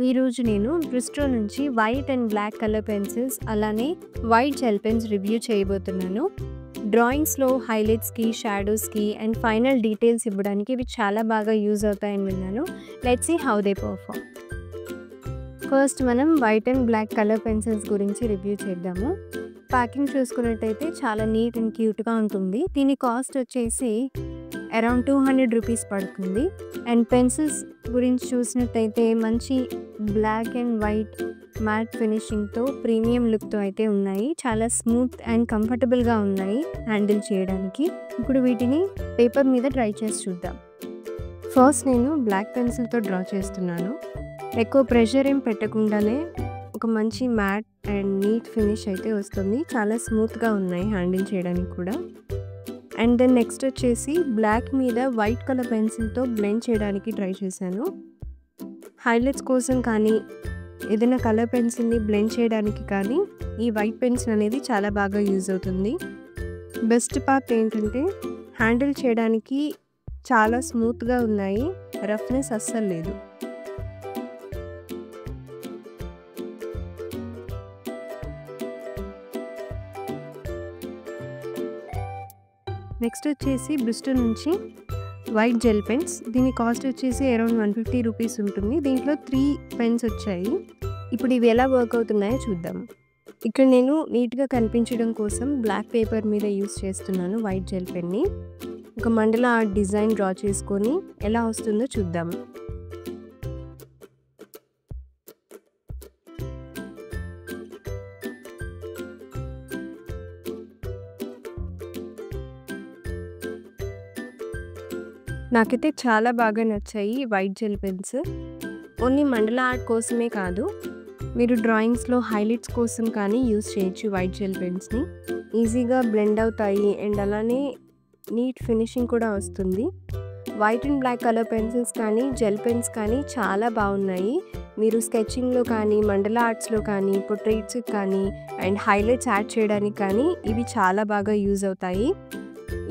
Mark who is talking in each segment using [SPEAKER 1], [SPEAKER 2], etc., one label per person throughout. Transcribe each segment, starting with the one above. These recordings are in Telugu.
[SPEAKER 1] ఈరోజు నేను బ్రిస్టో నుంచి white and black colour pencils అలానే వైట్ జెల్ పెన్స్ రివ్యూ చేయబోతున్నాను. డ్రాయింగ్స్లో హైలైట్స్కి, షాడోస్కి అండ్ ఫైనల్ డీటెయిల్స్ ఇవ్వడానికి ఇవి చాలా బాగా యూజ్ అవుతాయని విన్నాను. Let's see how they perform. First మనం white and black colour pencils గురించి రివ్యూ చేద్దాము. ప్యాకింగ్ చూసుకున్నట్టయితే చాలా నీట్ అండ్ క్యూట్గా ఉంటుంది. దీని కాస్ట్ వచ్చేసి అరౌండ్ 200 రూపీస్ పడుతుంది. అండ్ పెన్సిల్స్ గురించి చూసినట్టయితే మంచి బ్లాక్ అండ్ వైట్ మ్యాట్ ఫినిషింగ్తో ప్రీమియం లుక్తో అయితే ఉన్నాయి. చాలా స్మూత్ అండ్ కంఫర్టబుల్గా ఉన్నాయి హ్యాండిల్ చేయడానికి. ఇప్పుడు వీటిని పేపర్ మీద ట్రై చేసి చూద్దాం. ఫస్ట్ నేను బ్లాక్ పెన్సిల్తో డ్రా చేస్తున్నాను. ఎక్కువ ప్రెషర్ ఏం పెట్టకుండానే ఒక మంచి మ్యాట్ అండ్ నీట్ ఫినిష్ అయితే వస్తుంది. చాలా స్మూత్గా ఉన్నాయి హ్యాండిల్ చేయడానికి కూడా. అండ్ దెన్ నెక్స్ట్ వచ్చేసి బ్లాక్ మీద వైట్ కలర్ పెన్సిల్తో బ్లెండ్ చేయడానికి ట్రై చేశాను. హైలైట్స్ కోసం కానీ ఏదైనా కలర్ పెన్సిల్ని బ్లెండ్ చేయడానికి కానీ ఈ వైట్ పెన్సిల్ అనేది చాలా బాగా యూజ్ అవుతుంది. బెస్ట్ పార్ట్ ఏంటంటే హ్యాండిల్ చేయడానికి చాలా స్మూత్గా ఉన్నాయి, రఫ్నెస్ అస్సలు లేదు. నెక్స్ట్ వచ్చేసి బ్రిస్టో నుంచి వైట్ జెల్ పెన్స్. దీని కాస్ట్ వచ్చేసి అరౌండ్ 150 రూపీస్ ఉంటుంది. దీంట్లో 3 పెన్స్ వచ్చాయి. ఇప్పుడు ఇవి ఎలా వర్క్ అవుతున్నాయో చూద్దాం. ఇక్కడ నేను నీట్గా కనిపించడం కోసం బ్లాక్ పేపర్ మీద యూస్ చేస్తున్నాను వైట్ జెల్ పెన్ని. ఒక మండల ఆర్ట్ డిజైన్ డ్రా చేసుకొని ఎలా వస్తుందో చూద్దాం. నాకైతే చాలా బాగా నచ్చాయి వైట్ జెల్ పెన్స్. ఓన్లీ మండల ఆర్ట్ కోసమే కాదు, మీరు డ్రాయింగ్స్లో హైలైట్స్ కోసం కానీ యూజ్ చేయొచ్చు వైట్ జెల్ పెన్స్ని. ఈజీగా బ్లెండ్ అవుతాయి అండ్ అలానే నీట్ ఫినిషింగ్ కూడా వస్తుంది. White and black colour pencils కానీ జెల్ పెన్స్ కానీ చాలా బాగున్నాయి. మీరు స్కెచింగ్లో కానీ మండల ఆర్ట్స్లో కానీ పొట్రేట్స్కి కానీ అండ్ హైలైట్స్ యాడ్ చేయడానికి కానీ ఇవి చాలా బాగా యూజ్ అవుతాయి.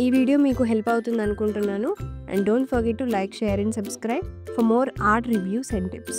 [SPEAKER 1] ఈ వీడియో మీకు హెల్ప్ అవుతుంది అనుకుంటున్నాను. And don't forget to like, share and subscribe for more art reviews and tips.